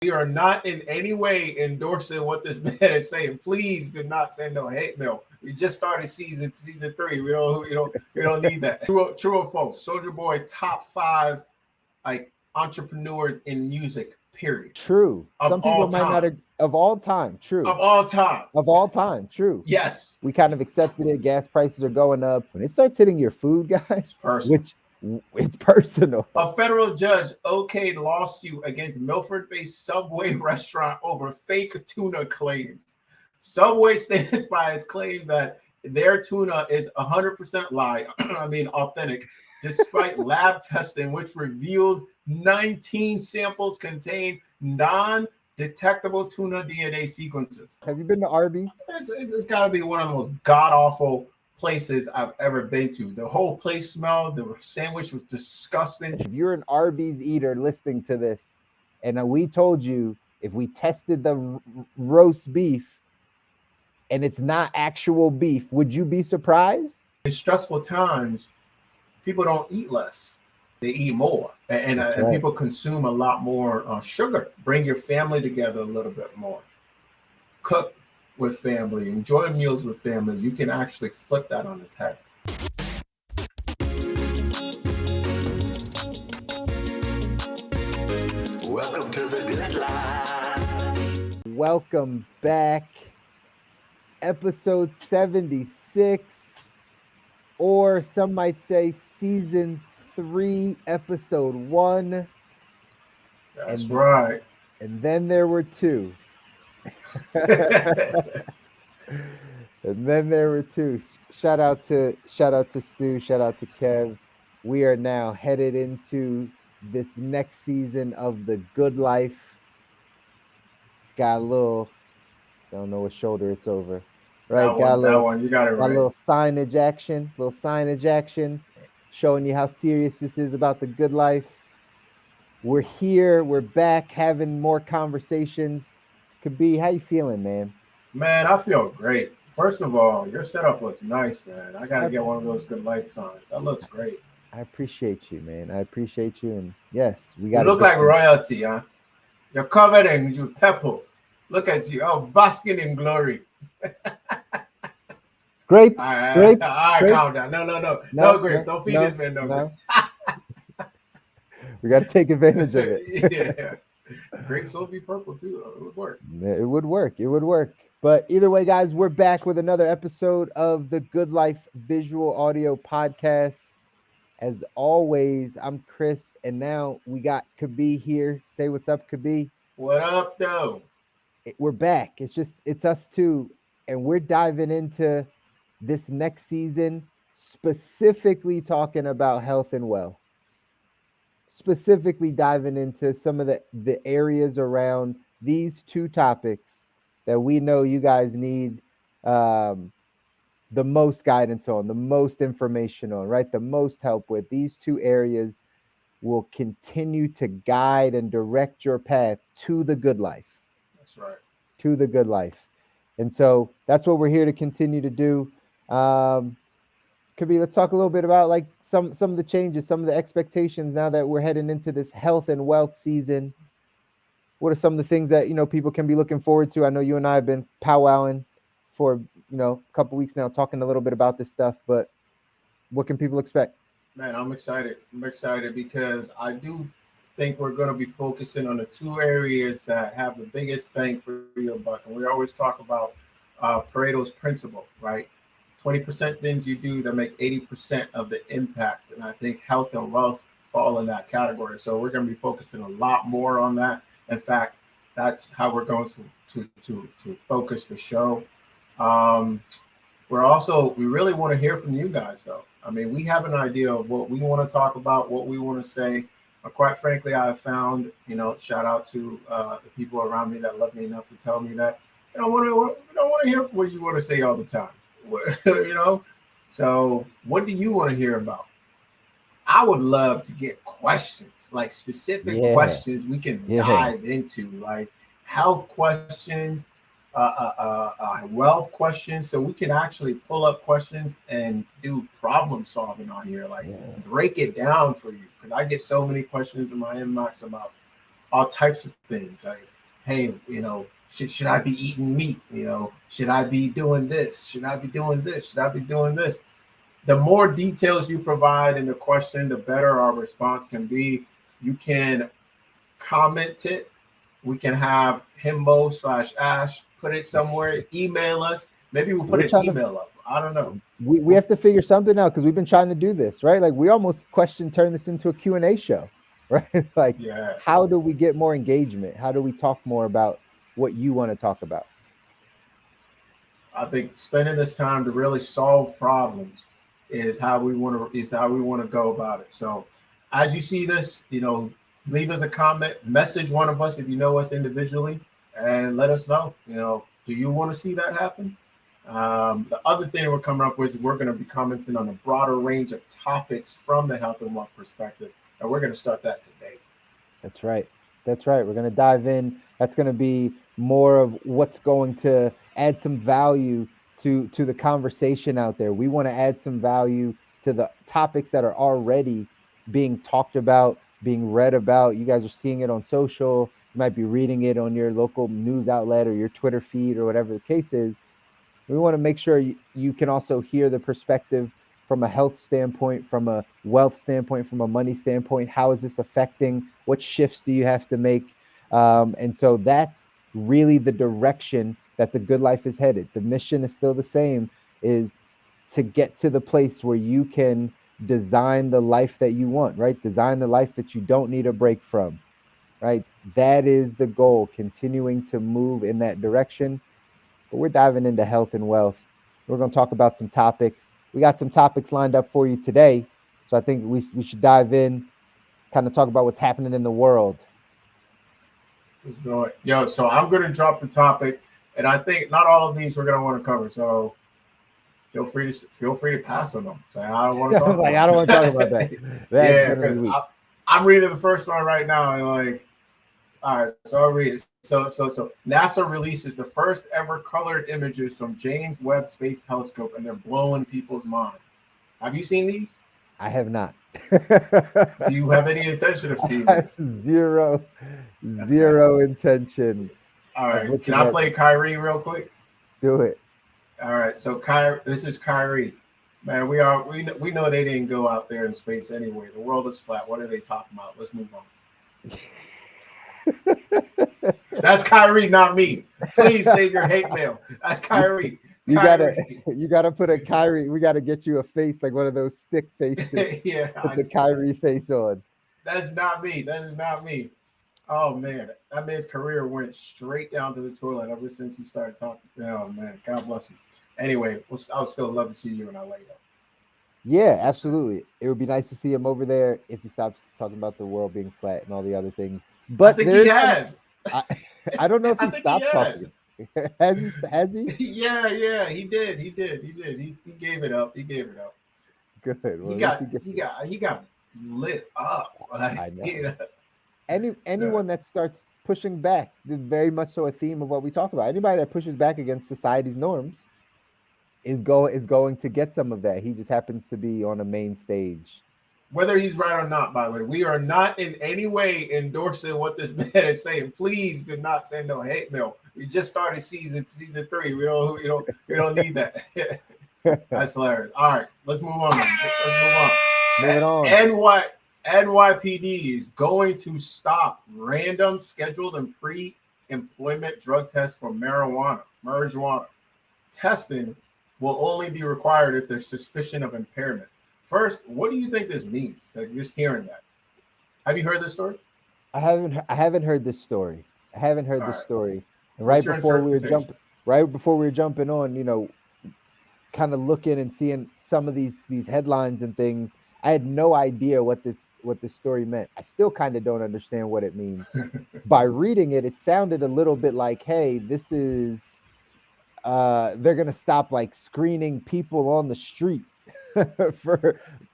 We are not in any way endorsing what this man is saying. Please do not send no hate mail. We just started season 3. We don't need that. True or false? Soulja Boy top 5 like entrepreneurs in music. Period. True. Some people might not of all time. True. Of all time. Of all time. True. Yes. We kind of accepted it. Gas prices are going up. When it starts hitting your food, guys, it's personal. A federal judge okayed lawsuit against Milford-based Subway restaurant over fake tuna claims. Subway stands by its claim that their tuna is 100% authentic, despite lab testing, which revealed 19 samples contained non-detectable tuna DNA sequences. Have you been to Arby's? It's got to be one of the most god-awful places I've ever been to. The whole place smelled. The sandwich was disgusting. If you're an Arby's eater listening to this, and we told you if we tested the roast beef and it's not actual beef, would you be surprised? In stressful times, people don't eat less. They eat more. And people consume a lot more sugar. Bring your family together a little bit more. Cook with family, enjoy meals with family. You can actually flip that on its head. Welcome to the Good Life. Welcome back. Episode 76, or some might say season 3, episode 1. That's right. And then there were 2. And then there were 2. Shout out to Stu, shout out to Kev. We are now headed into this next season of The Good Life. Got a little, I don't know what shoulder it's over. Right, that one, you got it right. A little signage action, showing you how serious this is about The Good Life. We're here, we're back having more conversations. Kabir, how you feeling, man? Man, I feel great. First of all, your setup looks nice, man. I gotta get one of those Good Life signs. That looks great. I appreciate you, man. I appreciate you, and yes, we got. You look like royalty, huh? You're covered in purple. Look at you, basking in glory. Grapes. All right, grapes. Calm down. No grapes. Don't feed this man no grapes. We got to take advantage of it. Yeah. Grapes will be purple too. It would work. It would work. But either way, guys, we're back with another episode of the Good Life Visual Audio Podcast. As always, I'm Chris, and now we got Kabir here. Say what's up, Kabir. What up, though? We're back. It's us two, and we're diving into this next season, specifically talking about health and wealth. Specifically diving into some of the areas around these 2 topics that we know you guys need the most guidance on, the most information on, right? The most help with. These 2 areas will continue to guide and direct your path to the good life. That's right. To the good life. And so that's what we're here to continue to do. Kabir, let's talk a little bit about like some of the changes, some of the expectations now that we're heading into this health and wealth season. What are some of the things that, people can be looking forward to? I know you and I have been powwowing for, a couple weeks now, talking a little bit about this stuff, but what can people expect? Man, I'm excited. I'm excited because I do think we're going to be focusing on the 2 areas that have the biggest bang for your buck. And we always talk about Pareto's principle, right? 20% things you do that make 80% of the impact. And I think health and wealth fall in that category. So we're going to be focusing a lot more on that. In fact, that's how we're going to focus the show. We really want to hear from you guys, though. I mean, we have an idea of what we want to talk about, what we want to say. Quite frankly, I have found, shout out to the people around me that love me enough to tell me that we don't want to hear what you want to say all the time. So what do you want to hear about? I would love to get questions, like specific questions we can dive into, like health questions, wealth questions, so we can actually pull up questions and do problem solving on here, like break it down for you. Because I get so many questions in my inbox about all types of things. Like, hey, should I be eating meat? Should I be doing this? Should I be doing this? Should I be doing this? The more details you provide in the question, the better our response can be. You can comment it. We can have Himbo/Ash put it somewhere. Email us. Maybe we'll put We're an trying to email up. I don't know. we have to figure something out because we've been trying to do this, right? Like we almost turn this into a Q&A show, right? Like Yeah, how do we get more engagement? How do we talk more about what you want to talk about? I think spending this time to really solve problems is how we want to go about it. So, as you see this, leave us a comment, message one of us if you know us individually, and let us know. Do you want to see that happen? The other thing we're coming up with is we're going to be commenting on a broader range of topics from the health and wealth perspective, and we're going to start that today. That's right. That's right. We're going to dive in. That's going to be more of what's going to add some value to the conversation out there. We want to add some value to the topics that are already being talked about, being read about. You guys are seeing it on social. You might be reading it on your local news outlet or your Twitter feed or whatever the case is. We want to make sure you can also hear the perspective from a health standpoint, from a wealth standpoint, from a money standpoint. How is this affecting? What shifts do you have to make? And so that's really the direction that the good life is headed. The mission is still the same, is to get to the place where you can design the life that you want, right? Design the life that you don't need a break from, right? That is the goal, continuing to move in that direction. But we're diving into health and wealth. We're going to talk about some topics. We got some topics lined up for you today. So I think we should dive in, kind of talk about what's happening in the world. Let's do it. Yo, so I'm going to drop the topic, and I think not all of these we're going to want to cover. So feel free to pass on them. Say I don't want to talk about I don't want to talk about that. Yeah, because I'm reading the first one right now, and like, all right, so I'll read it. So NASA releases the first ever colored images from James Webb Space Telescope, and they're blowing people's minds. Have you seen these? I have not. Do you have any intention of seeing this? Zero intention. All right, can I play Kyrie real quick? Do it. All right, so this is Kyrie. Man, we know they didn't go out there in space anyway. The world is flat. What are they talking about? Let's move on. That's Kyrie, not me. Please save your hate mail. That's Kyrie. You gotta put a Kyrie. We gotta get you a face like one of those stick faces. Yeah, put the Kyrie face on. That's not me. That is not me. Oh man, that man's career went straight down to the toilet ever since he started talking. Oh man, God bless him. Anyway, I would still love to see you in LA though. Yeah, absolutely. It would be nice to see him over there if he stops talking about the world being flat and all the other things. But I think he has. I don't know if he stopped talking. Has he? Yeah, he did. He gave it up. Good. Well, he got lit up. I know. Anyone that starts pushing back, very much so a theme of what we talk about. Anybody that pushes back against society's norms is going to get some of that. He just happens to be on a main stage. Whether he's right or not, by the way, we are not in any way endorsing what this man is saying. Please do not send no hate mail. We just started season 3. We don't need that. That's hilarious. All right, let's move on. Moving on. NYPD is going to stop random scheduled and pre-employment drug tests for marijuana. Testing will only be required if there's suspicion of impairment. First, what do you think this means? Like just hearing that. Have you heard this story? I haven't heard this story. And right before we were jumping on, kind of looking and seeing some of these headlines and things, I had no idea what this story meant. I still kind of don't understand what it means. By reading it, it sounded a little bit like, hey, this is they're gonna stop like screening people on the street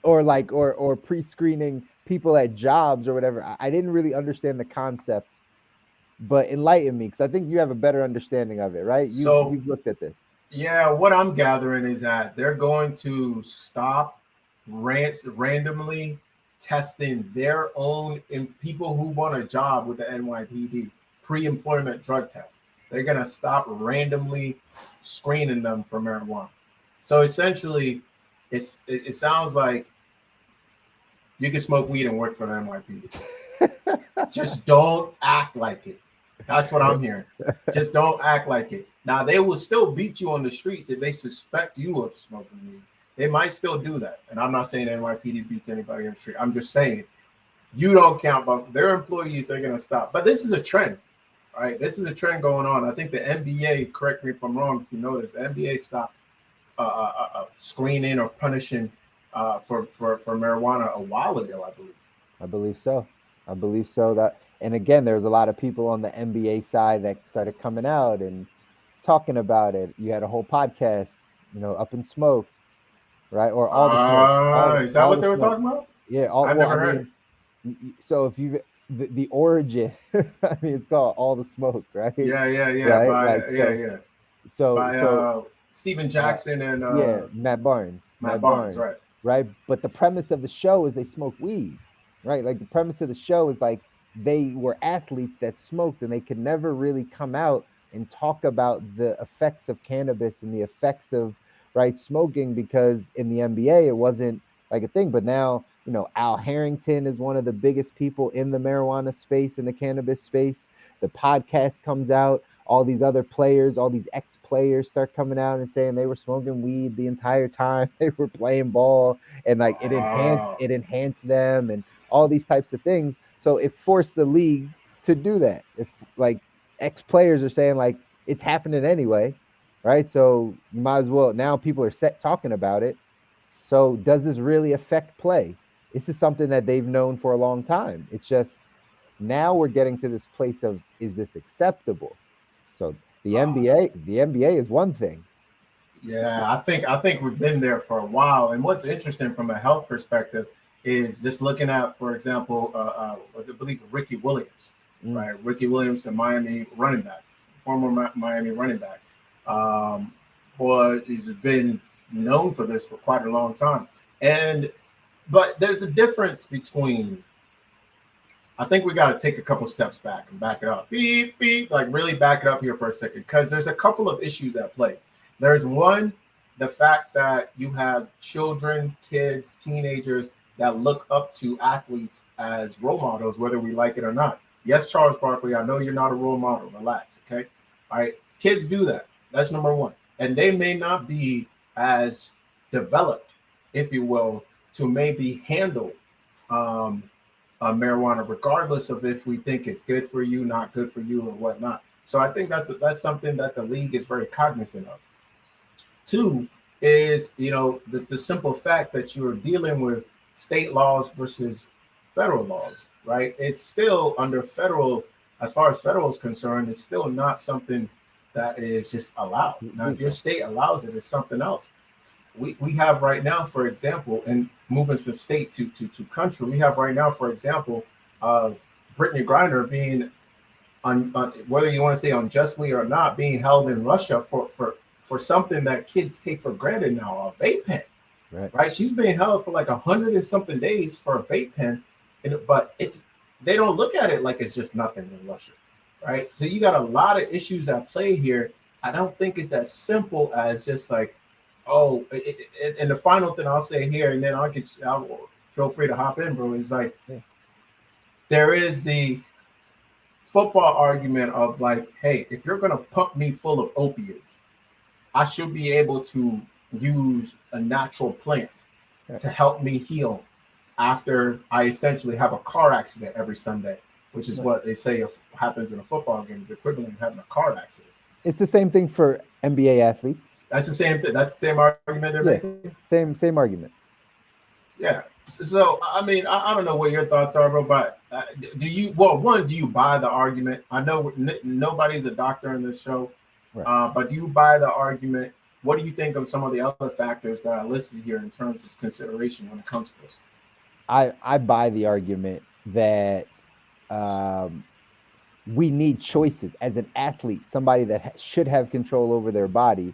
or pre-screening people at jobs or whatever. I didn't really understand the concept, but enlighten me because I think you have a better understanding of it, right? You've looked at this. Yeah, what I'm gathering is that they're going to stop randomly testing their own people who want a job with the NYPD pre-employment drug test. They're going to stop randomly screening them for marijuana. So essentially, it sounds like you can smoke weed and work for the NYPD. Just don't act like it. That's what I'm hearing. Just don't act like it. Now, they will still beat you on the streets if they suspect you of smoking weed. They might still do that. And I'm not saying NYPD beats anybody on the street. I'm just saying you don't count, but their employees, they're going to stop. But this is a trend, right? This is a trend going on. I think the NBA, correct me if I'm wrong, if you notice, the NBA stopped screening or punishing for marijuana a while ago, I believe. I believe so. That, and again, there's a lot of people on the NBA side that started coming out and talking about it. You had a whole podcast, Up in Smoke, right? Or All the Smoke. Is that what they were talking about? Yeah, I've never heard it. So if you the origin, I mean, it's called All the Smoke, right? Yeah. Right? Yeah. So Steven Jackson and Matt Barnes, right. But the premise of the show is they smoke weed, right? Like the premise of the show is like they were athletes that smoked, and they could never really come out and talk about the effects of cannabis and the effects of smoking, because in the NBA it wasn't like a thing. But now, Al Harrington is one of the biggest people in the marijuana space, in the cannabis space. The podcast comes out. All these other players, all these ex-players start coming out and saying they were smoking weed the entire time they were playing ball, and like it enhanced them and all these types of things. So it forced the league to do that. If like ex-players are saying like it's happening anyway, right? So you might as well, now people are talking about it. So does this really affect play? This is something that they've known for a long time. It's just now we're getting to this place of, is this acceptable? So the NBA is one thing. Yeah, I think we've been there for a while. And what's interesting from a health perspective is just looking at, for example, I believe Ricky Williams, right? Ricky Williams, the Miami running back, former Miami running back. He's been known for this for quite a long time. But there's a difference between, I think we got to take a couple steps back and back it up. Beep, beep, like really back it up here for a second, because there's a couple of issues at play. There's one, the fact that you have children, kids, teenagers that look up to athletes as role models, whether we like it or not. Yes, Charles Barkley, I know you're not a role model. Relax, okay? All right, kids do that. That's number one. And they may not be as developed, if you will, to maybe handle marijuana, regardless of if we think it's good for you, not good for you, or whatnot. So I think that's something that the league is very cognizant of. Two is, the simple fact that you're dealing with state laws versus federal laws, right? It's still under federal, as far as federal is concerned, it's still not something that is just allowed. Now, if your state allows it, it's something else. We have right now, for example, and moving from state to country, we have right now, for example, Brittany Griner being, whether you want to say unjustly or not, being held in Russia for something that kids take for granted now, a vape pen, right? She's being held for like 100 and something days for a vape pen, but they don't look at it like it's just nothing in Russia, right? So you got a lot of issues at play here. I don't think it's as simple as just like, and the final thing I'll say here, and then I'll feel free to hop in, bro, is like, there is the football argument of like, hey, if you're going to pump me full of opiates, I should be able to use a natural plant to help me heal after I essentially have a car accident every Sunday, which is what they say happens in a football game, is equivalent to having a car accident. It's the same thing for NBA athletes. That's the same thing. That's the same argument they're making. Same argument. Yeah. So I mean, I don't know what your thoughts are, bro. But do you buy the argument? I know nobody's a doctor in this show, but do you buy the argument? What do you think of some of the other factors that are listed here in terms of consideration when it comes to this? I buy the argument that we need choices as an athlete, somebody that should have control over their body.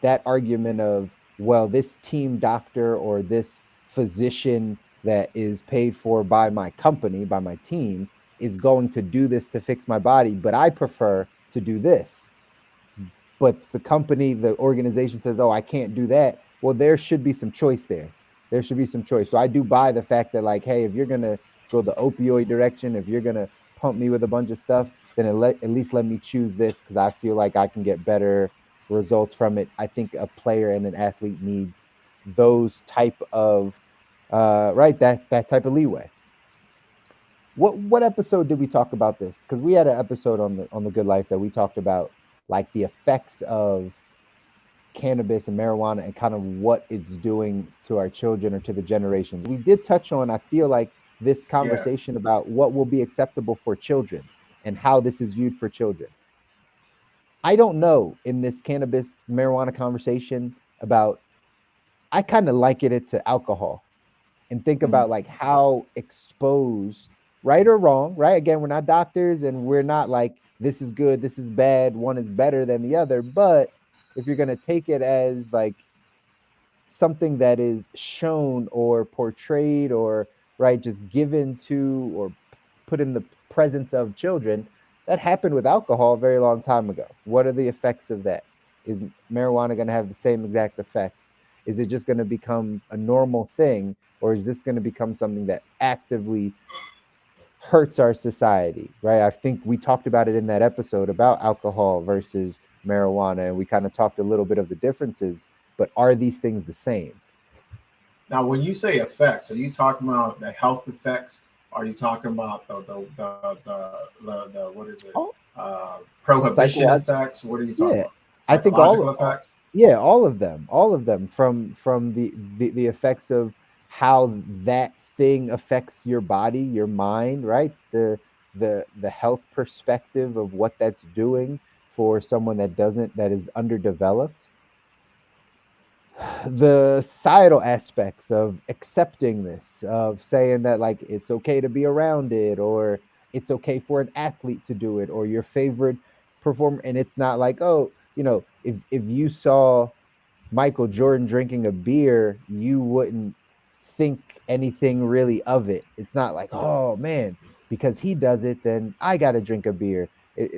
That argument of, well, this team doctor or this physician that is paid for by my company, by my team, is going to do this to fix my body, but I prefer to do this. But the company, the organization says, oh, I can't do that. Well, there should be some choice there. There should be some choice. So I do buy the fact that, like, hey, if you're going to go the opioid direction, if you're going to pump me with a bunch of stuff, then at least let me choose this, because I feel like I can get better results from it. I think a player and an athlete needs those type of that type of leeway. What episode did we talk about this? Because we had an episode on the Good Life that we talked about like the effects of cannabis and marijuana and kind of what it's doing to our children or to the generations. We did touch on, I feel like, this conversation about what will be acceptable for children and how this is viewed for children. I don't know in this cannabis marijuana conversation about, I kind of liken it to alcohol and think about like how exposed, right or wrong, right? Again, we're not doctors and we're not like, this is good, this is bad, one is better than the other. But if you're going to take it as like something that is shown or portrayed or right, just given to or put in the presence of children, that happened with alcohol a very long time ago. What are the effects of that? Is marijuana going to have the same exact effects? Is it just going to become a normal thing, or is this going to become something that actively hurts our society, right? I think we talked about it in that episode about alcohol versus marijuana, and we kind of talked a little bit of the differences, but are these things the same? Now, when you say effects, are you talking about the health effects? Are you talking about the what is it? Prohibition effects? What are you talking about? I think effects? All of them from the effects of how that thing affects your body, your mind, right? The health perspective of what that's doing for someone that is underdeveloped. The societal aspects of accepting this, of saying that like it's okay to be around it, or it's okay for an athlete to do it, or your favorite performer. And it's not like, oh, you know, if you saw Michael Jordan drinking a beer, you wouldn't think anything really of it. It's not like, oh man, because he does it, then I got to drink a beer.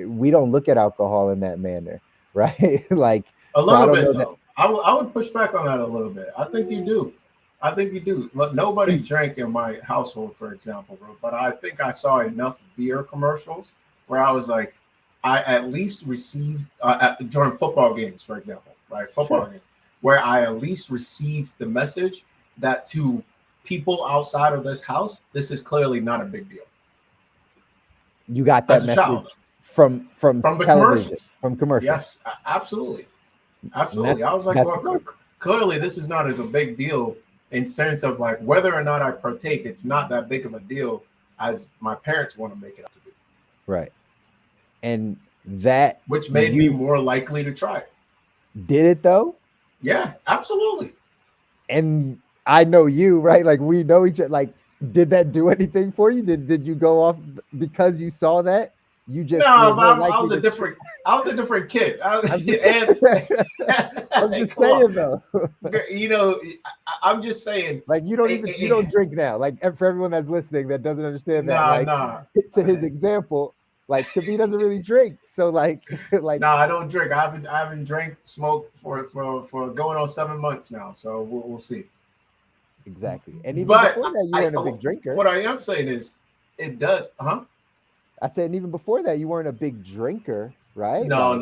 We don't look at alcohol in that manner, right? Like a little bit though. I would push back on that a little bit. I think you do. But nobody drank in my household, for example, bro. But I think I saw enough beer commercials where I was like, I at least received during football games, for example, right? Football games, where I at least received the message that to people outside of this house, this is clearly not a big deal. You got that message from the television, from commercials. Yes, absolutely. Absolutely. I was like, well, clearly this is not as a big deal in sense of like whether or not I partake, it's not that big of a deal as my parents want to make it out to be. Right. And that which made me more likely to try it. Did it though? Yeah, absolutely. And I know you, right? Like we know each other. Like, did that do anything for you? Did you go off because you saw that? You just no, but I was a different kid. I'm just saying though. You know, I'm just saying. Like you don't drink now. Like for everyone that's listening that doesn't understand that. To his example, like Khabib doesn't really drink. So like I don't drink. I haven't drank, smoked for going on 7 months now. So we'll see. Exactly. And even before that, you weren't a big drinker. What I am saying is, it does, I said, and even before that, you weren't a big drinker, right? No,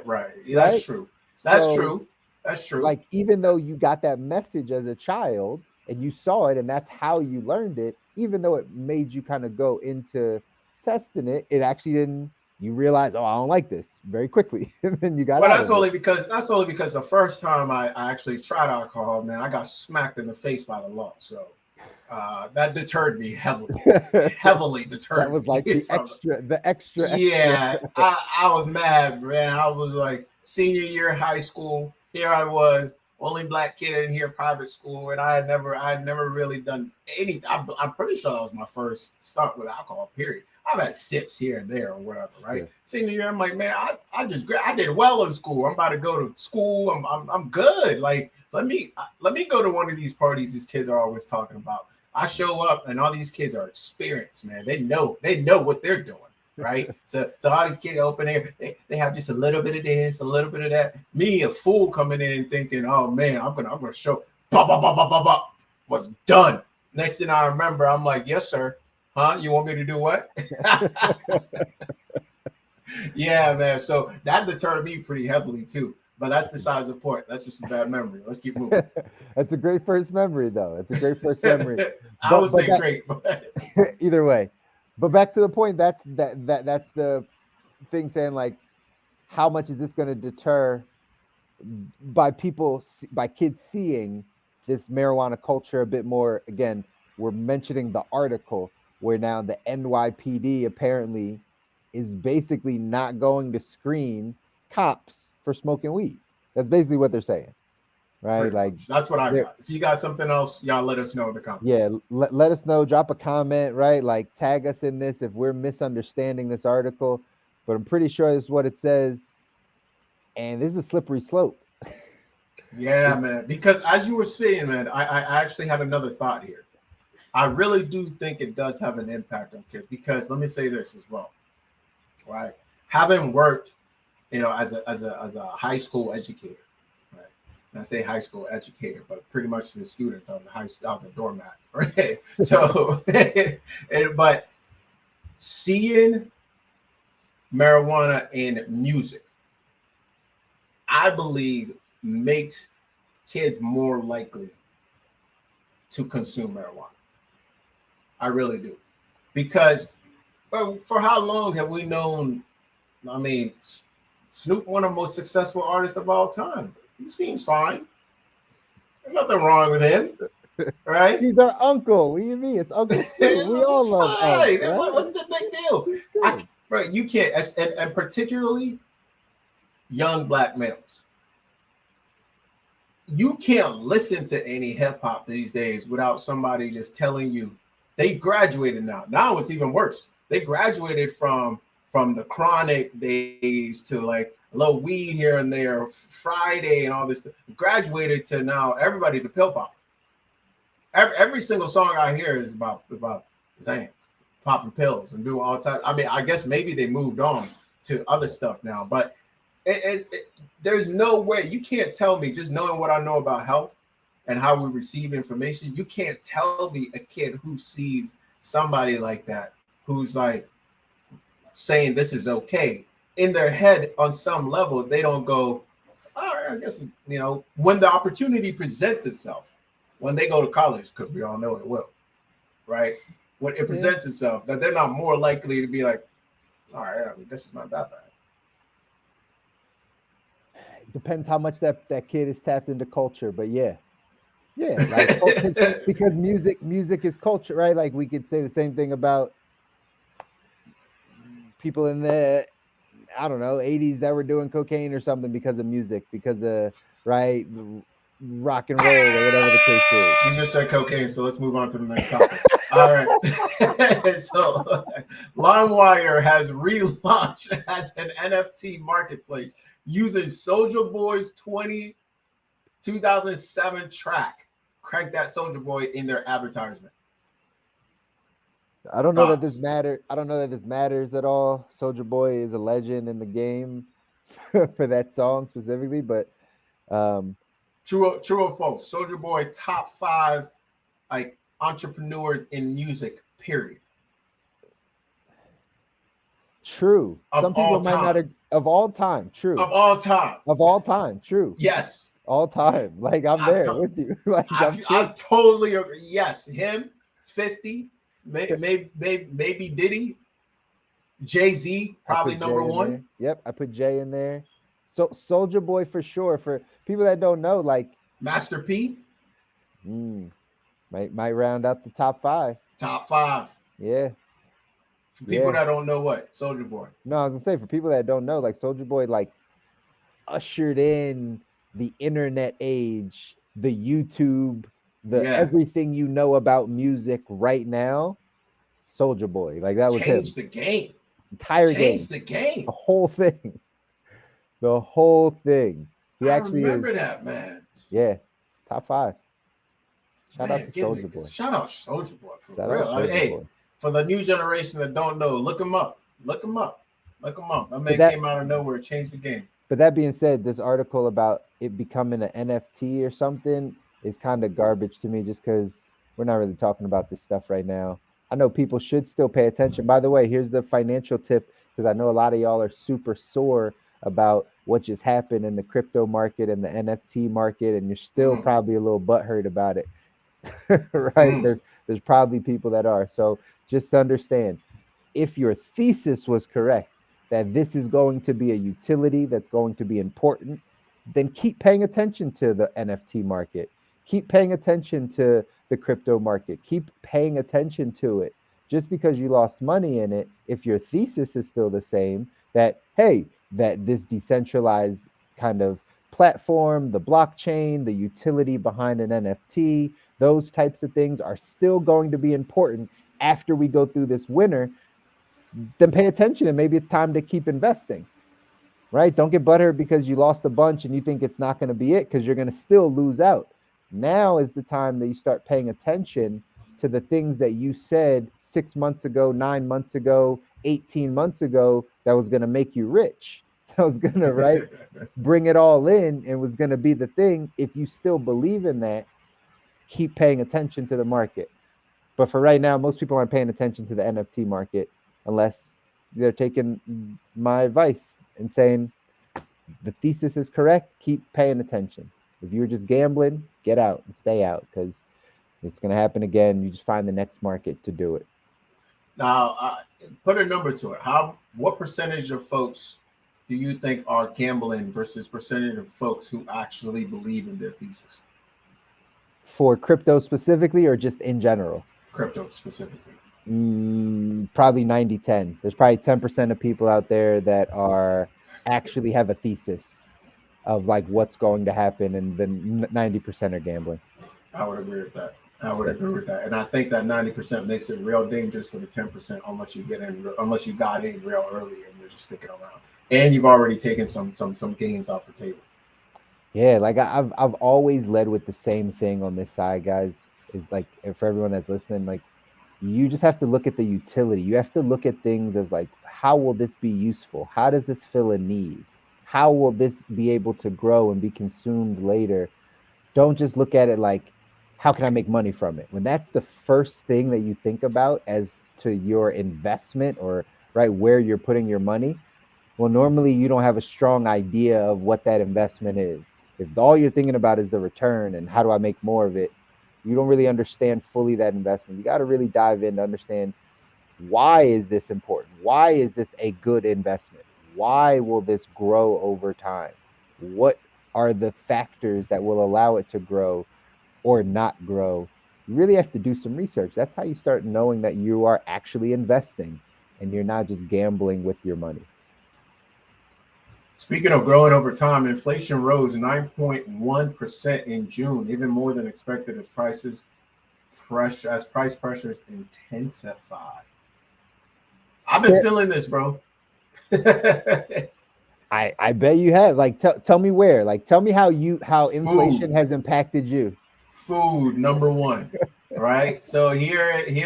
right. Yeah, that's true. That's true. Like, even though you got that message as a child and you saw it and that's how you learned it, even though it made you kind of go into testing it, it actually didn't, you realize, oh, I don't like this very quickly. And then you got that's only because the first time I actually tried alcohol, man, I got smacked in the face by the law. So that deterred me heavily. Heavily deterred. That was like the extra. Yeah, I was mad, man. I was like senior year high school. Here I was, only black kid in here, private school, and I had never really done anything. I'm pretty sure that was my first stunt with alcohol. Period. I've had sips here and there or whatever, right? Yeah. Senior year, I'm like, man, I did well in school. I'm about to go to school. I'm good. Like, let me go to one of these parties these kids are always talking about. I show up and all these kids are experienced, man. They know what they're doing, right? So all these kids open there, they have just a little bit of this, a little bit of that. Me, a fool coming in thinking, oh man, I'm gonna show was done. Next thing I remember, I'm like, yes, sir. Huh? You want me to do what? Yeah, man. So that deterred me pretty heavily too. But that's besides the point. That's just a bad memory. Let's keep moving. That's a great first memory, though. It's a great first memory. I would say great. But either way. But back to the point, that's the thing saying, like, how much is this going to deter by kids seeing this marijuana culture a bit more? Again, we're mentioning the article where now the NYPD apparently is basically not going to screen cops for smoking weed. That's basically what they're saying, right? Pretty like much. That's what I got. If you got something else, y'all let us know in the comments. Yeah, let us know. Drop a comment, right? Like, tag us in this if we're misunderstanding this article. But I'm pretty sure this is what it says. And this is a slippery slope. Yeah, man. Because as you were saying, man, I actually had another thought here. I really do think it does have an impact on kids. Because let me say this as well, right? Having worked, as a high school educator, right? And I say high school educator, but pretty much the students on the I was a doormat, right? So, but seeing marijuana in music, I believe, makes kids more likely to consume marijuana. I really do, because for how long have we known? I mean, Snoop, one of the most successful artists of all time. He seems fine. There's nothing wrong with him, right? He's our uncle. What do you mean? It's Uncle Snoop. We all love Unc, right? What's the big deal? Right, you can't, and particularly young black males. You can't listen to any hip hop these days without somebody just telling you they graduated now. Now it's even worse. They graduated from the chronic days to like a little weed here and there, Friday and all this stuff. Graduated to now everybody's a pill popper. Every single song I hear is about Zans popping pills and doing all the time. I mean, I guess maybe they moved on to other stuff now, but there's no way. You can't tell me, just knowing what I know about health and how we receive information, you can't tell me a kid who sees somebody like that, who's like saying this is okay, in their head on some level, they don't go, all right, I guess, when the opportunity presents itself, when they go to college, because we all know it will, right? When it presents itself, that they're not more likely to be like, all right, I mean, this is not that bad. It depends how much that kid is tapped into culture, but yeah, like, because music is culture, right? Like, we could say the same thing about people in the, I don't know, 80s that were doing cocaine or something because of music, because of, right, rock and roll or whatever the case is. You just said cocaine, so let's move on to the next topic. All right. So LongWire has relaunched as an NFT marketplace using Soulja Boy's 2007 track. Crank That Soulja Boy in their advertisement. I don't know that this matters. I don't know that this matters at all. Soulja Boy is a legend in the game for that song specifically, but true or false? Soulja Boy top 5 like entrepreneurs in music. Period. True. Some people might not of all time. True. Of all time. Of all time. True. Yes. All time. Like, I'm there with you. Like, I totally agree. Yes, him. 50. Maybe Diddy, Jay-Z, probably number 1. Yep, I put Jay in there. So Soulja Boy for sure. For people that don't know, like Master P, might round out the top 5. Top 5. Yeah. For people that don't know what Soulja Boy. No, I was gonna say, for people that don't know, like, Soulja Boy like ushered in the internet age, the YouTube, everything you know about music right now. Soulja Boy, like, that was changed him. The game. Entire changed the game. The whole thing. The whole thing. He I actually remember that, man. Yeah, top 5. Shout out to Soulja Boy. Shout out Soulja Boy for Shout real. out Soulja Hey, Boy. for the new generation that don't know, look him up. Look him up. Look him up. That man came out of nowhere, changed the game. But that being said, this article about it becoming an NFT or something is kind of garbage to me, just because we're not really talking about this stuff right now. I know people should still pay attention. By the way, here's the financial tip, because I know a lot of y'all are super sore about what just happened in the crypto market and the NFT market, and you're still probably a little butthurt about it. Right? There's probably people that are. So just understand, if your thesis was correct, that this is going to be a utility that's going to be important, then keep paying attention to the NFT market. Keep paying attention to the crypto market. Keep paying attention to it. Just because you lost money in it, if your thesis is still the same, that, hey, that this decentralized kind of platform, the blockchain, the utility behind an NFT, those types of things are still going to be important after we go through this winter, then pay attention, and maybe it's time to keep investing, right? Don't get butthurt because you lost a bunch and you think it's not going to be it, because you're going to still lose out. Now is the time that you start paying attention to the things that you said 6 months ago, 9 months ago, 18 months ago, that was going to make you rich. That was going to, right, bring it all in and was going to be the thing. If you still believe in that, keep paying attention to the market. But for right now, most people aren't paying attention to the NFT market, unless they're taking my advice and saying the thesis is correct. Keep paying attention. If you're just gambling, get out and stay out, because it's going to happen again. You just find the next market to do it. Now, put a number to it. What percentage of folks do you think are gambling versus percentage of folks who actually believe in their thesis? For crypto specifically, or just in general? Crypto specifically. Probably 90-10. There's probably 10% of people out there that are actually have a thesis of like what's going to happen, and then 90% are gambling. I would agree with that. And I think that 90% makes it real dangerous for the 10% unless you got in real early and you're just sticking around, and you've already taken some gains off the table. Yeah, like I've always led with the same thing on this side, guys. Is like, for everyone that's listening, like, you just have to look at the utility. You have to look at things as like, how will this be useful? How does this fill a need? How will this be able to grow and be consumed later? Don't just look at it like, how can I make money from it? When that's the first thing that you think about as to your investment, or right where you're putting your money, well, normally you don't have a strong idea of what that investment is. If all you're thinking about is the return and how do I make more of it, you don't really understand fully that investment. You got to really dive in to understand, why is this important? Why is this a good investment? Why will this grow over time? What are the factors that will allow it to grow or not grow? You really have to do some research. That's how you start knowing that you are actually investing and you're not just gambling with your money. Speaking of growing over time, inflation rose 9.1% in June, even more than expected as price pressures intensify. I've been feeling this, bro. I bet you have. Like, tell me where. Like, tell me how inflation has impacted you. Food, number one, right? So here in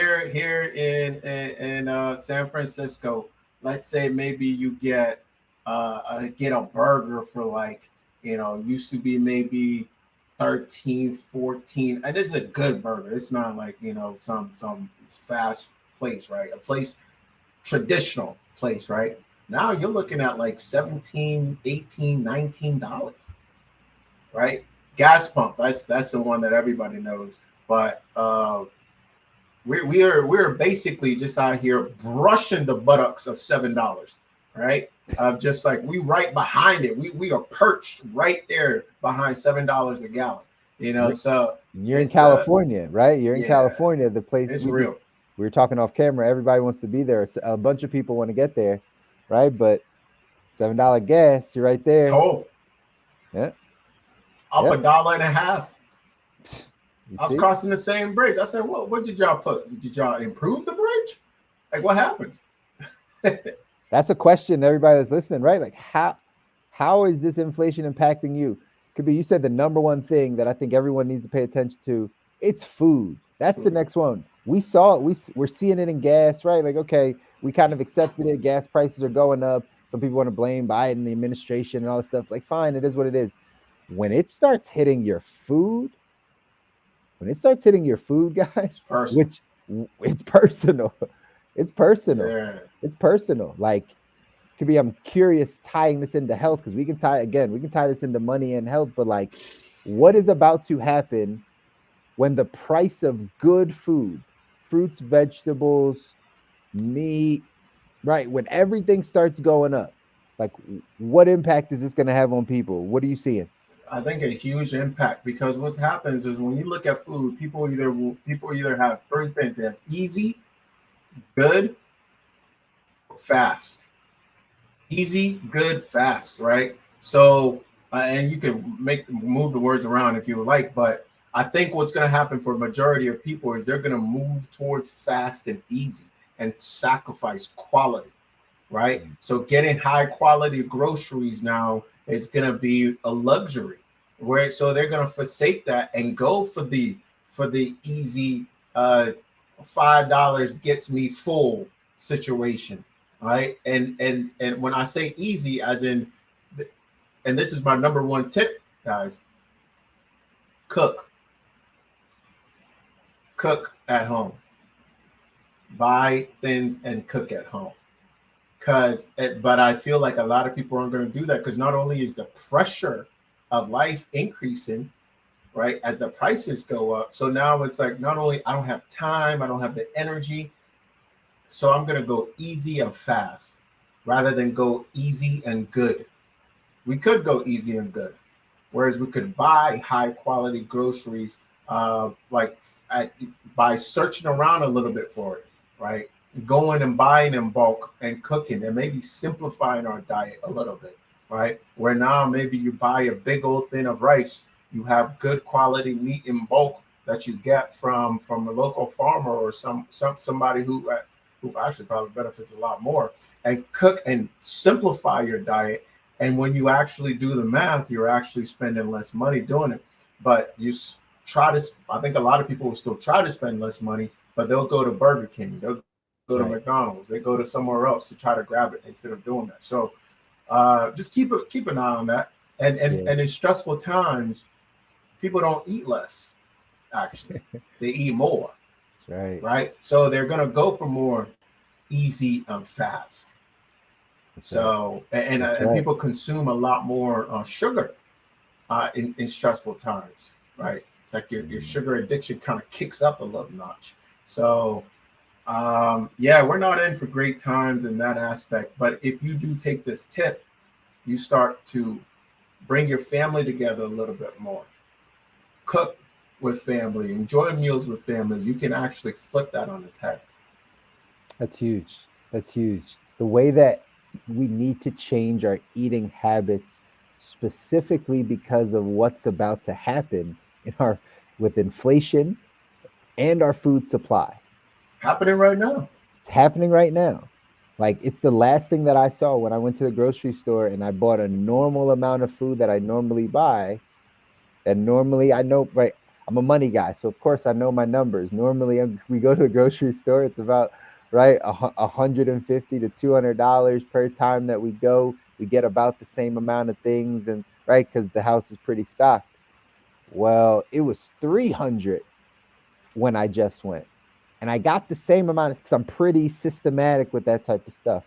San Francisco, let's say maybe you get a burger for like, used to be maybe 13, 14, and this is a good burger. It's not like, some fast place, right? Traditional place, right? Now you're looking at like $17, $18, $19, right? Gas pump, that's the one that everybody knows. But we're basically just out here brushing the buttocks of $7, right? Just like we right behind it. We are perched right there behind $7 a gallon. So you're in California, right? You're in California, the place. It's real. We were talking off camera. Everybody wants to be there. A bunch of people want to get there, right? But $7 gas, you're right there. Toll. Yeah. Up $1.50. I was see? crossing the same bridge. I said, what did y'all put? Did y'all improve the bridge? Like, what happened? That's a question to everybody that's listening, right? Like, how is this inflation impacting you? Could be, you said the number one thing that I think everyone needs to pay attention to It's food. That's the next one. We saw it. We're seeing it in gas, right? Like, okay, we kind of accepted it. Gas prices are going up. Some people want to blame Biden, the administration, and all this stuff. Like, fine, it is what it is. When it starts hitting your food, guys, Personal. which it's personal. It's personal. Yeah. It's personal. Like, could be, I'm curious tying this into health, because we can tie this into money and health, but like, what is about to happen when the price of good food, fruits, vegetables, meat, right? When everything starts going up, like, what impact is this going to have on people? What are you seeing? I think a huge impact, because what happens is when you look at food, people either have three things. They have easy, good, fast. Easy, good, fast, right? So, and you can move the words around if you would like, but I think what's going to happen for a majority of people is they're going to move towards fast and easy and sacrifice quality, right? So getting high quality groceries now is going to be a luxury, where so they're going to forsake that and go for the easy $5 gets me full situation, right? And when I say easy, as in, and this is my number one tip, guys: cook at home. Buy things and cook at home. But I feel like a lot of people aren't going to do that, because not only is the pressure of life increasing, right, as the prices go up, so now it's like, not only I don't have time, I don't have the energy, so I'm going to go easy and fast rather than go easy and good. We could go easy and good, whereas we could buy high quality groceries, by searching around a little bit for it, right? Going and buying in bulk and cooking, and maybe simplifying our diet a little bit, right? Where now maybe you buy a big old thing of rice, you have good quality meat in bulk that you get from a local farmer, or somebody who actually probably benefits a lot more, and cook and simplify your diet. And when you actually do the math, you're actually spending less money doing it. But I think a lot of people will still try to spend less money, but they'll go to Burger King, they'll go to McDonald's, they go to somewhere else to try to grab it instead of doing that. So just keep an eye on that. And in stressful times, people don't eat less. Actually, they eat more. Right. So they're gonna go for more easy and fast. So and people consume a lot more sugar in stressful times, right? It's like your sugar addiction kind of kicks up a little notch. So we're not in for great times in that aspect. But if you do take this tip, you start to bring your family together a little bit more. Cook with family, enjoy meals with family. You can actually flip that on its head. That's huge. The way that we need to change our eating habits, specifically because of what's about to happen with inflation and our food supply. Happening right now. It's happening right now. Like, it's the last thing that I saw when I went to the grocery store and I bought a normal amount of food that I normally buy. And normally I know, right? I'm a money guy, so of course I know my numbers. Normally we go to the grocery store, it's about $150 to $200 per time that we go. We get about the same amount of things, and right, because the house is pretty stocked. Well, it was $300 when I just went, and I got the same amount because I'm pretty systematic with that type of stuff.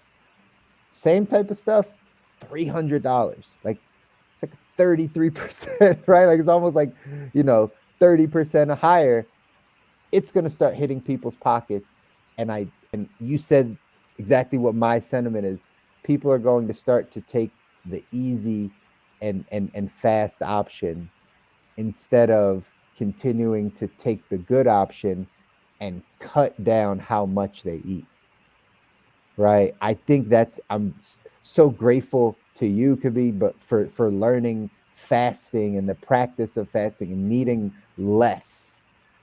Same type of stuff, $300. Like, it's like 33%, right? Like, it's almost like 30% higher. It's going to start hitting people's pockets. And you said exactly what my sentiment is. People are going to start to take the easy and fast option instead of continuing to take the good option and cut down how much they eat. Right? I think I'm so grateful to you, Kabi, but for learning fasting and the practice of fasting and needing less,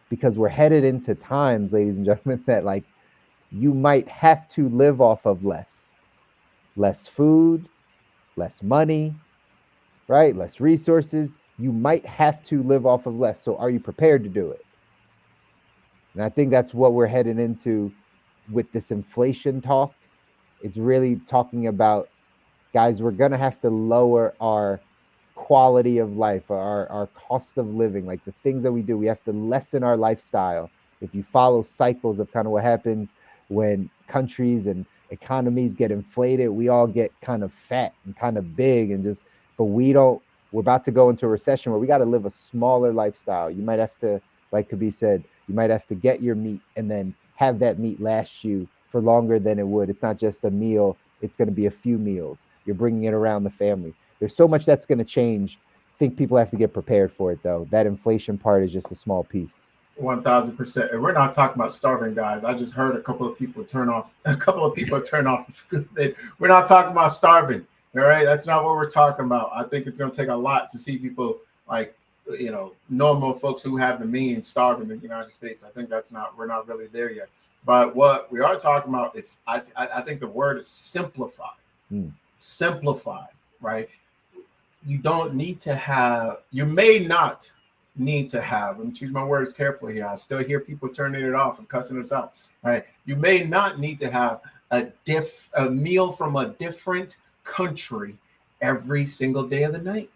because we're headed into times, ladies and gentlemen, that like, you might have to live off of less food, less money, right? Less resources. You might have to live off of less. So are you prepared to do it? And I think that's what we're heading into with this inflation talk. It's really talking about, guys, we're going to have to lower our quality of life, our cost of living, like the things that we do. We have to lessen our lifestyle. If you follow cycles of kind of what happens when countries and economies get inflated, we all get kind of fat and kind of big and just, but we're about to go into a recession where we got to live a smaller lifestyle. You might have to, like Kabi said, you might have to get your meat and then have that meat last you for longer than it would. It's not just a meal. It's going to be a few meals. You're bringing it around the family. There's so much that's going to change. I think people have to get prepared for it, though. That inflation part is just a small piece. 1,000%. And we're not talking about starving, guys. I just heard a couple of people turn off. We're not talking about starving. All right, that's not what we're talking about. I think it's going to take a lot to see people like, normal folks who have the means starving in the United States. I think we're not really there yet. But what we are talking about is, I think the word is simplify. Simplify, right? You don't need to have, you may not need to have, let me choose my words carefully here. I still hear people turning it off and cussing us out. Right? You may not need to have a meal from a different country every single day of the night,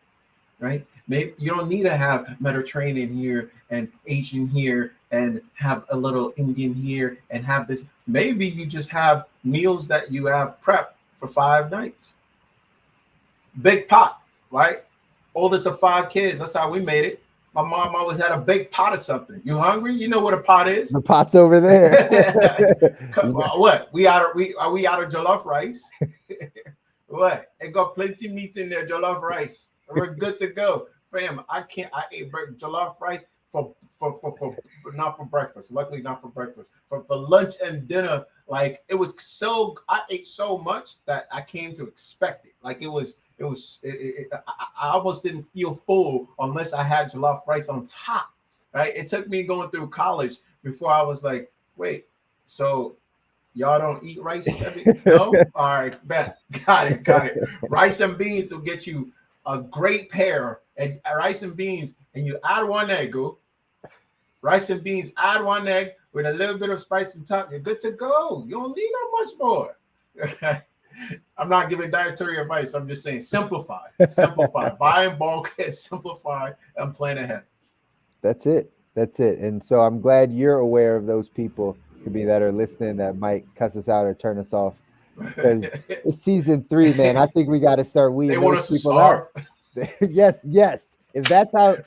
right? Maybe you don't need to have Mediterranean here and Asian here and have a little Indian here and have this. Maybe you just have meals that you have prepped for 5 nights. Big pot, right? Oldest of 5 kids. That's how we made it. My mom always had a big pot of something. You hungry? You know what a pot is. The pot's over there. What? Are we out of jollof rice? What? It got plenty meat in there, jollof rice. We're good to go. Fam, I ate jollof rice for not for breakfast. Luckily, not for breakfast. But for lunch and dinner, like I ate so much that I came to expect it. Like I almost didn't feel full unless I had jollof rice on top, right? It took me going through college before I was like, wait, so y'all don't eat rice? No? All right, bet. Got it. Rice and beans will get you a great pair, and rice and beans, and you add 1 egg, rice and beans, add 1 egg with a little bit of spice on top, you're good to go. You don't need that much more. I'm not giving dietary advice. I'm just saying simplify. Buy in bulk and simplify and plan ahead. That's it. And so I'm glad you're aware of those people that are listening that might cuss us out or turn us off. Because it's season 3, man. I think we got to start weeding those people out. Yes. If that's how you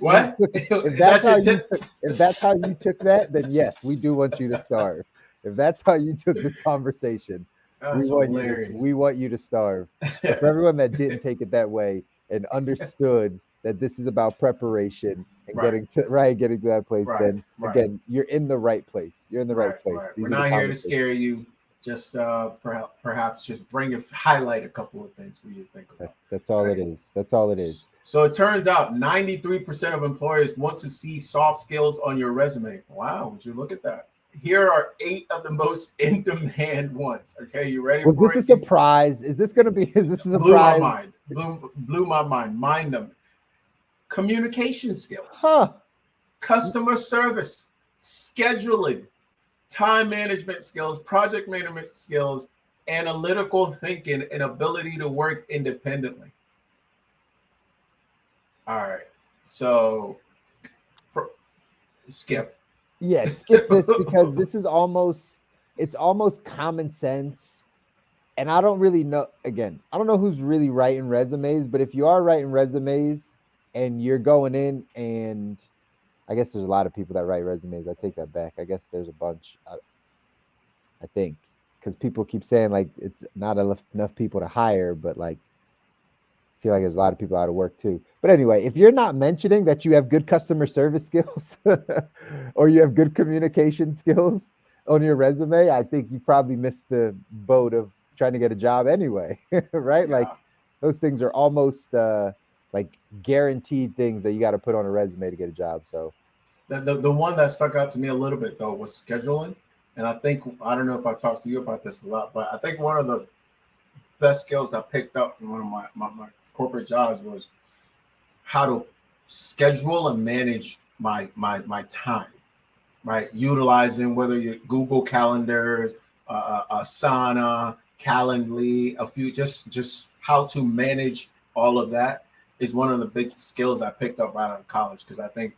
took that, then yes, we do want you to starve. If that's how you took this conversation, we want you to starve. But for everyone that didn't take it that way and understood that this is about preparation and getting to that place, then again, you're in the right place. You're in the right place. We're not here to scare you. Just perhaps just highlight a couple of things for you to think about. That's all it is. So it turns out 93% of employers want to see soft skills on your resume. Wow, would you look at that? Here are 8 of the most in-demand ones. Okay, you ready? Was this a surprise? Is this a surprise? Blew my mind. Mind them. Communication skills. Customer service. Scheduling. Time management skills, project management skills, analytical thinking, and ability to work independently. All right. So skip. Yeah, skip this because this is almost common sense. And I don't really know, again, I don't know who's really writing resumes, but if you are writing resumes and you're going in, and I guess there's a lot of people that write resumes. I take that back. I guess there's a bunch, I think, because people keep saying like it's not enough people to hire, but like I feel like there's a lot of people out of work too. But anyway, if you're not mentioning that you have good customer service skills or you have good communication skills on your resume, I think you probably missed the boat of trying to get a job anyway, right? Yeah. Like those things are almost like guaranteed things that you got to put on a resume to get a job. So the one that stuck out to me a little bit though was scheduling. And I don't know if I talked to you about this a lot, but I think one of the best skills I picked up from one of my corporate jobs was how to schedule and manage my time. right? Utilizing whether you Google Calendar, Asana, Calendly, a few just how to manage all of that is one of the big skills I picked up right out of college because I think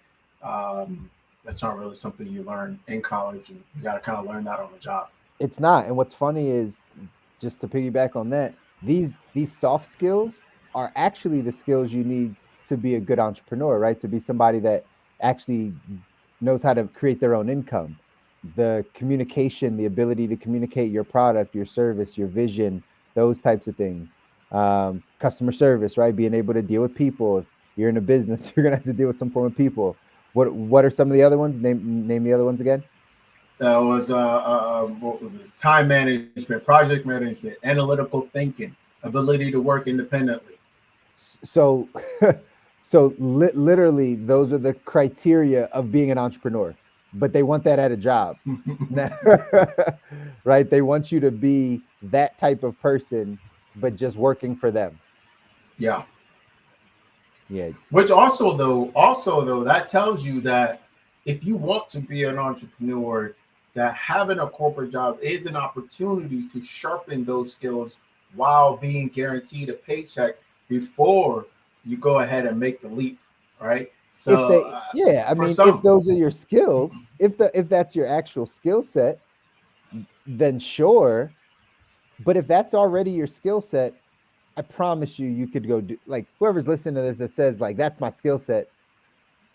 that's not really something you learn in college, and you got to kind of learn that on the job. It's not. And what's funny is, just to piggyback on that, these soft skills are actually the skills you need to be a good entrepreneur, right? To be somebody that actually knows how to create their own income. The communication, the ability to communicate your product, your service, your vision, those types of things. Customer service, right? Being able to deal with people. If you're in a business, you're gonna have to deal with some form of people. What are some of the other ones? Name the other ones again. That was what was it? Time management, project management, analytical thinking, ability to work independently. So literally those are the criteria of being an entrepreneur, but they want that at a job. Right? They want you to be that type of person, but just working for them. Yeah. Yeah. Which also though, that tells you that if you want to be an entrepreneur, that having a corporate job is an opportunity to sharpen those skills while being guaranteed a paycheck before you go ahead and make the leap, right? If So they, yeah, I for mean, if some, those are your skills, if that's your actual skill set, then sure. But if that's already your skill set, I promise you, you could go do, like, whoever's listening to this that says like that's my skill set.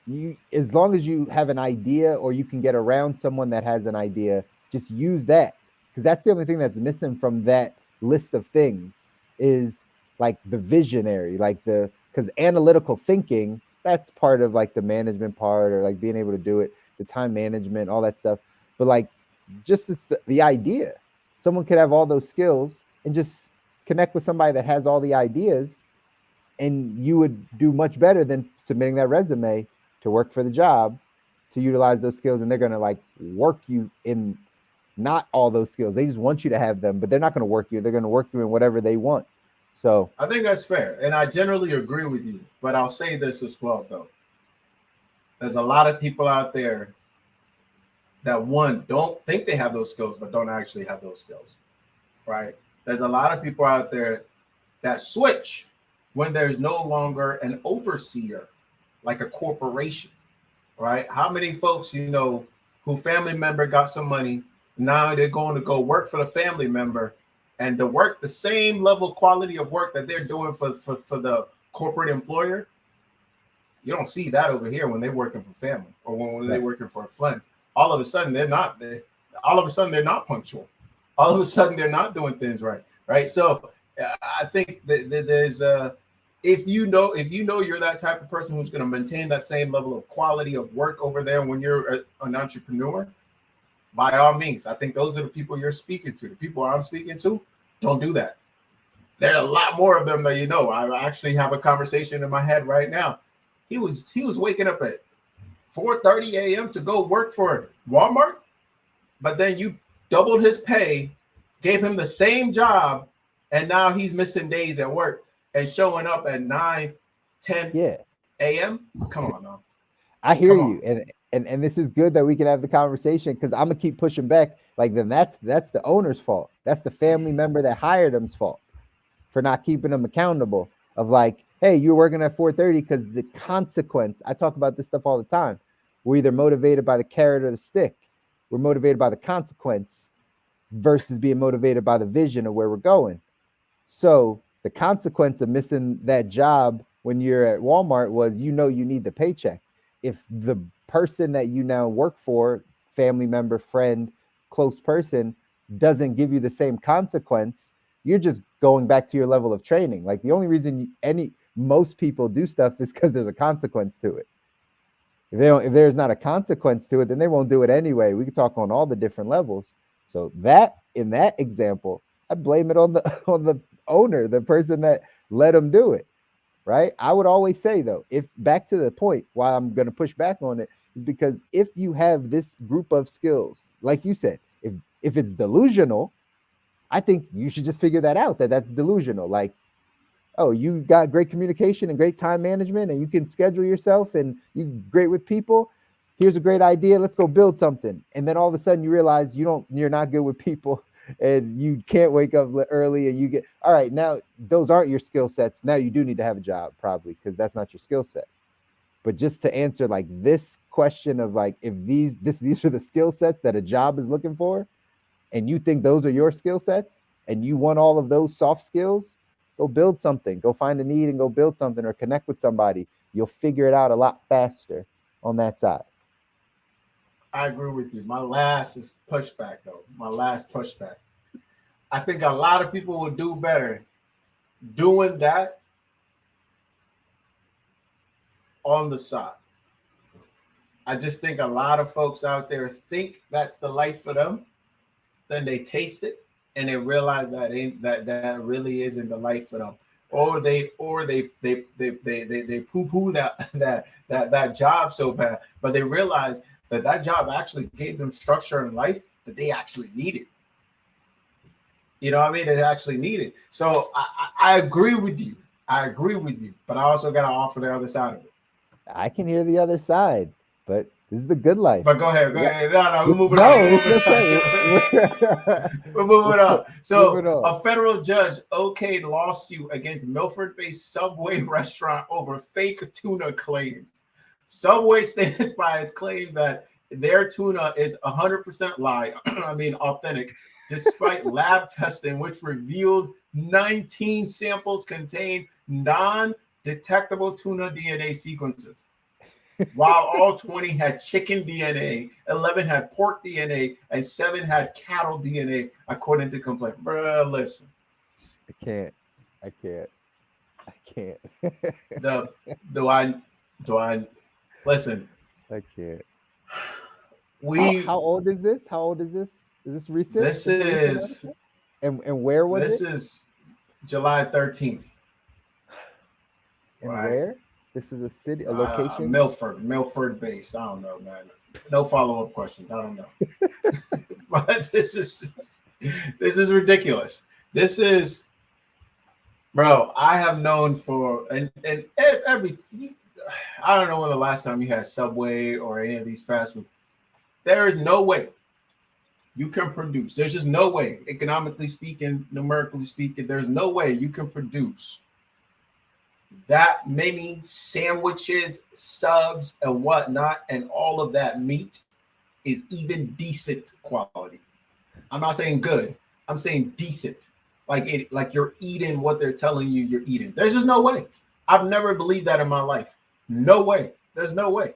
You, as long as you have an idea or you can get around someone that has an idea, just use that, because that's the only thing that's missing from that list of things is like the visionary, like the, because analytical thinking, that's part of like the management part, or like being able to do it, the time management, all that stuff. But like, just it's the idea. Someone could have all those skills and just connect with somebody that has all the ideas, and you would do much better than submitting that resume to work for the job to utilize those skills. And they're going to like work you in not all those skills. They just want you to have them, but they're not going to work you. They're going to work you in whatever they want. So I think that's fair. And I generally agree with you. But I'll say this as well, though. There's a lot of people out there that, one, don't think they have those skills, but don't actually have those skills, right? There's a lot of people out there that switch when there's no longer an overseer, like a corporation, right? How many folks, who family member got some money, now they're going to go work for the family member and to work the same level quality of work that they're doing for the corporate employer. You don't see that over here when they're working for family or when they're working for a friend. All of a sudden they're not punctual. All of a sudden they're not doing things right? So I think that there's if you know you're that type of person who's going to maintain that same level of quality of work over there when you're an entrepreneur, by all means, I think those are the people you're speaking to. The people I'm speaking to don't do that. There are a lot more of them that I actually have a conversation in my head right now. He was waking up at 4:30 a.m. to go work for Walmart, but then you doubled his pay, gave him the same job, and now he's missing days at work and showing up at 9, 10 a.m. Come on now. I hear you. And this is good that we can have the conversation, because I'm gonna keep pushing back. Like, then that's the owner's fault. That's the family member that hired him's fault for not keeping them accountable. Of like, hey, you're working at 4:30 because the consequence. I talk about this stuff all the time. We're either motivated by the carrot or the stick. We're motivated by the consequence versus being motivated by the vision of where we're going. So the consequence of missing that job when you're at Walmart was, you need the paycheck. If the person that you now work for, family member, friend, close person, doesn't give you the same consequence, you're just going back to your level of training. Like, the only reason most people do stuff is because there's a consequence to it. If there's not a consequence to it, then they won't do it anyway. We can talk on all the different levels. So that, in that example, I'd blame it on the owner, the person that let them do it. Right? I would always say, though, if back to the point why I'm going to push back on it is because if you have this group of skills, like you said, if it's delusional, I think you should just figure that out, that's delusional. Like, oh, you got great communication and great time management and you can schedule yourself and you're great with people. here's a great idea. Let's go build something. And then all of a sudden you realize you're not good with people and you can't wake up early and you get, all right, now those aren't your skill sets. Now you do need to have a job probably because that's not your skill set. But just to answer like this question of like, if these are the skill sets that a job is looking for, and you think those are your skill sets and you want all of those soft skills, go build something, go find a need and go build something or connect with somebody. You'll figure it out a lot faster on that side. I agree with you. My last is pushback, though. My last pushback. I think a lot of people will do better doing that on the side. I just think a lot of folks out there think that's the life for them. Then they taste it and they realize that that really isn't the life for them. Or they poo-poo that job so bad, but they realize that job actually gave them structure in life that they actually needed. You know what I mean? They actually needed. So I agree with you. But I also got to offer the other side of it. I can hear the other side, but this is the good life. But go ahead. No, we're moving on. It's okay. We're moving on. So moving on. A federal judge okayed lawsuit against Milford-based Subway restaurant over fake tuna claims. Subway stands by its claim that their tuna is 100% authentic, despite lab testing, which revealed 19 samples contained non-detectable tuna DNA sequences. While all 20 had chicken DNA, 11 had pork DNA, and 7 had cattle DNA, according to complaint. Bruh, listen. I can't. Do I listen? I can't. How old is this? Is this recent? This is and where was this it? This is July 13th. And right. Where? This is a city, a location? Milford based. I don't know, man. No follow-up questions. I don't know. But this is ridiculous. This is, bro, I have known for and every I don't know when the last time you had Subway or any of these fast food. There is no way you can produce. There's just no way, economically speaking, numerically speaking, there's no way you can produce that many sandwiches, subs, and whatnot, and all of that meat is even decent quality. I'm not saying good. I'm saying decent. Like you're eating what they're telling you you're eating. There's just no way. I've never believed that in my life. No way. There's no way.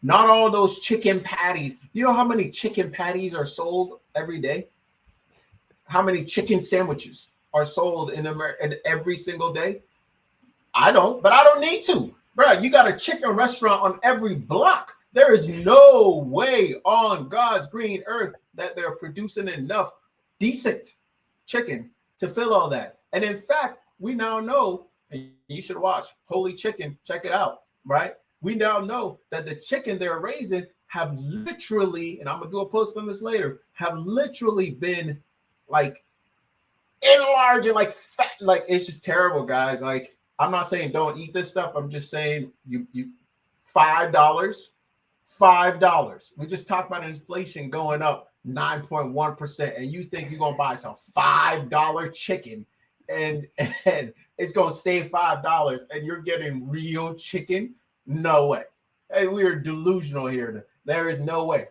Not all those chicken patties. You know how many chicken patties are sold every day? How many chicken sandwiches are sold in every single day? I don't, but I don't need to. Bro, you got a chicken restaurant on every block. There is no way on God's green earth that they're producing enough decent chicken to fill all that. And in fact, we now know, and you should watch Holy Chicken, check it out, right? We now know that the chicken they're raising have literally, and I'm going to do a post on this later, have literally been like enlarging, like fat, like it's just terrible, guys. Like, I'm not saying don't eat this stuff. I'm just saying you $5. We just talked about inflation going up 9.1%, and you think you're gonna buy some $5 chicken and it's gonna stay $5 and you're getting real chicken? No way. Hey, we are delusional here. There is no way.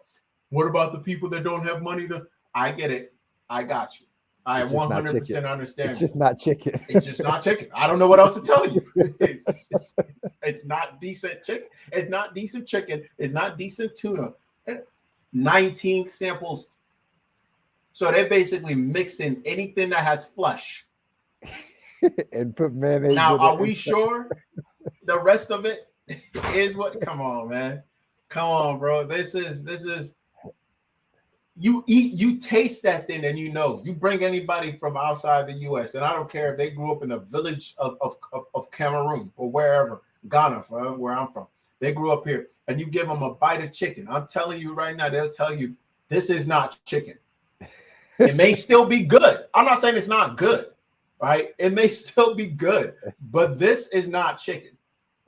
What about the people that don't have money to? I get it. I got you. I 100% understand. It's just not chicken. It's just not chicken. I don't know what else to tell you. It's not decent chicken. It's not decent chicken. It's not decent tuna. 19 samples. So they're basically mixing anything that has flesh and put mayonnaise. Now, are we sure the rest of it is what? Come on, man. Come on, bro. This is. You eat, you taste that thing, and you know. You bring anybody from outside the U.S., and I don't care if they grew up in a village of Cameroon or wherever, Ghana, where I'm from. They grew up here, and you give them a bite of chicken. I'm telling you right now, they'll tell you this is not chicken. It may still be good. I'm not saying it's not good, right? It may still be good, but this is not chicken.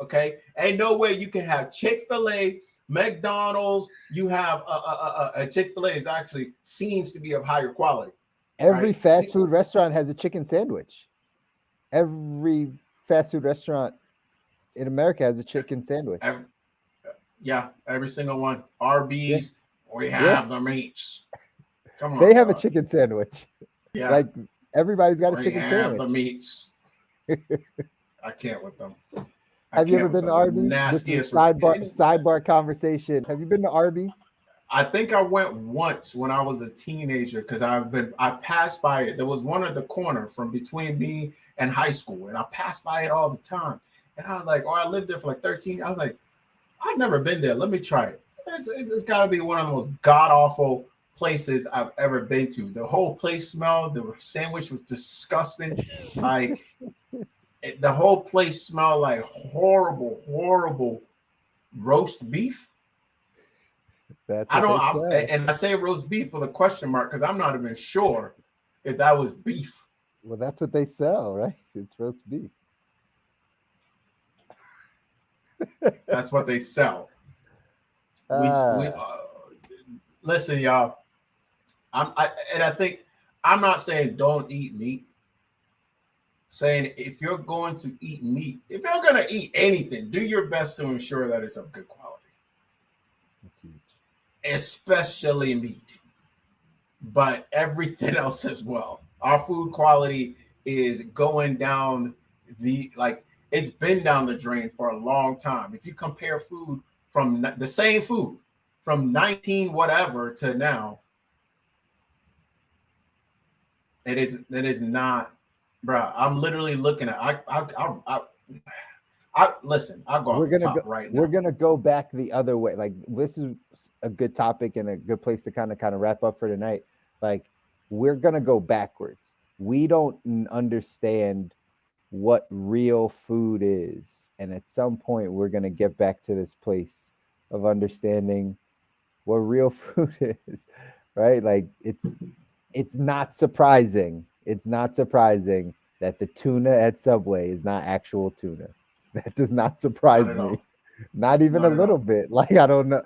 Okay, ain't no way you can have Chick-fil-A McDonald's, you have a Chick-fil-A is actually seems to be of higher quality. Every Right? fast food restaurant has a chicken sandwich. Every fast food restaurant in America has a chicken sandwich. Every single one. Arby's, we Yeah. have the meats. Come on, They have a dog. chicken sandwich. Yeah, Like everybody's got a we chicken have the sandwich. meats. I can't with them. Have you ever been to Arby's? This is sidebar conversation. Have you been to Arby's? I think I went once when I was a teenager because I passed by it. There was one at the corner from between me and high school, and I passed by it all the time. And I was like, oh, I lived there for like 13. I was like, I've never been there. Let me try it. It's got to be one of the most god awful places I've ever been to. The whole place smelled. The sandwich was disgusting. Like the whole place smelled like horrible roast beef. That's and I say roast beef with a question mark because I'm not even sure if that was beef. Well, that's what they sell, right? It's roast beef. That's what they sell. Listen, y'all. I think I'm not saying don't eat meat. Saying if you're going to eat meat, if you're going to eat anything, do your best to ensure that it's of good quality. That's huge. Especially meat, but everything else as well. Our food quality is going down it's been down the drain for a long time. If you compare food from the same food from 19 whatever to now, it is not, bro. I'm literally looking at listen, I'll go off the top right now. We're gonna go back the other way. Like this is a good topic and a good place to kind of wrap up for tonight. Like we're gonna go backwards. We don't understand what real food is, and at some point we're gonna get back to this place of understanding what real food is, right? Like it's not surprising. It's not surprising that the tuna at Subway is not actual tuna. That does not surprise me. Not even a little bit. Like I don't know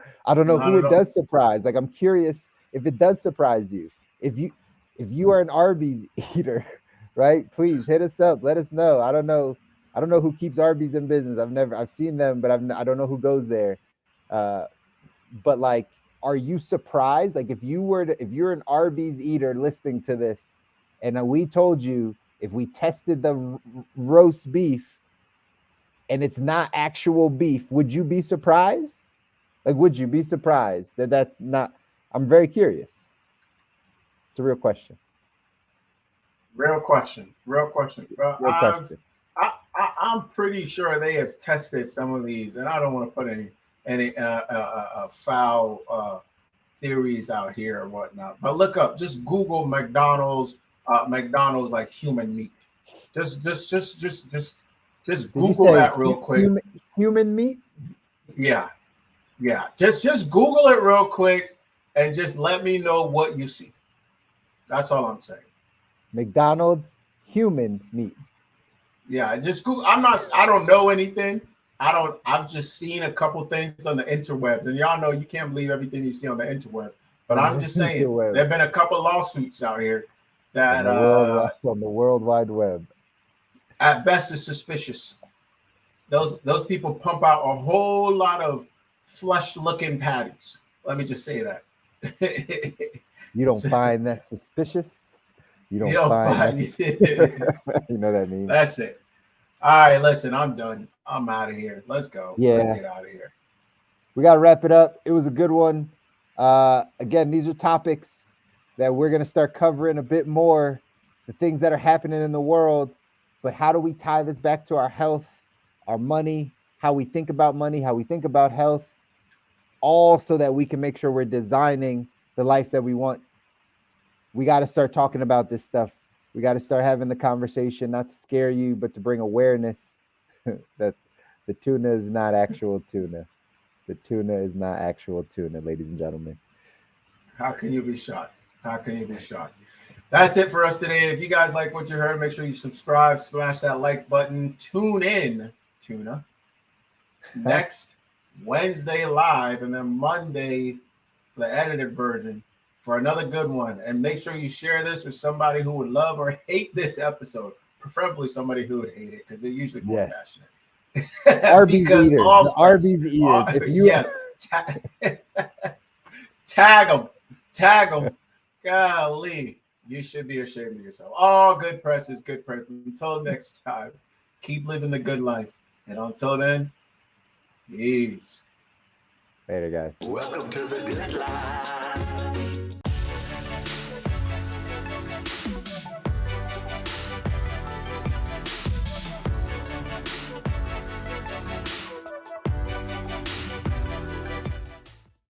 who it does surprise. Like I'm curious if it does surprise you. If you are an Arby's eater, right? Please hit us up. Let us know. I don't know who keeps Arby's in business. I've seen them, but I don't know who goes there. But like, are you surprised? Like if you're an Arby's eater listening to this, and we told you if we tested the roast beef and it's not actual beef, would you be surprised? Like, would you be surprised that that's not? I'm very curious. It's a real question. Real question. I'm pretty sure they have tested some of these, and I don't want to put any foul theories out here or whatnot. But look up, just Google McDonald's like human meat. Just Google that real quick. Human meat? Yeah. Just Google it real quick and just let me know what you see. That's all I'm saying. McDonald's human meat. Yeah, just Google. I don't know anything. I've just seen a couple things on the interwebs, and y'all know you can't believe everything you see on the interweb. But I'm just saying, there have been a couple lawsuits out here that on the World Wide Web. At best is suspicious. Those people pump out a whole lot of flesh-looking patties. Let me just say that. You don't find that suspicious? You don't find that. You know what I mean? That's it. All right, listen, I'm done. I'm out of here. Let's go. Yeah. Let's get out of here. We got to wrap it up. It was a good one. Again, these are topics that we're going to start covering a bit more, the things that are happening in the world. But how do we tie this back to our health, our money, how we think about money, how we think about health, all so that we can make sure we're designing the life that we want. We got to start talking about this stuff. We got to start having the conversation, not to scare you, but to bring awareness that the tuna is not actual tuna. The tuna is not actual tuna, ladies and gentlemen. How can you be shocked? How can you be shocked? That's it for us today. If you guys like what you heard, make sure you subscribe, smash that like button, tune in, Tuna. Next Wednesday live, and then Monday for the edited version for another good one. And make sure you share this with somebody who would love or hate this episode, preferably somebody who would hate it, because they're usually more passionate. Arby's Because eaters, all the of us- Arby's eaters. If you yes, tag them. Golly, you should be ashamed of yourself. All good press is good press. Until next time, keep living the good life. And until then, peace. Later, guys. Welcome to the good life.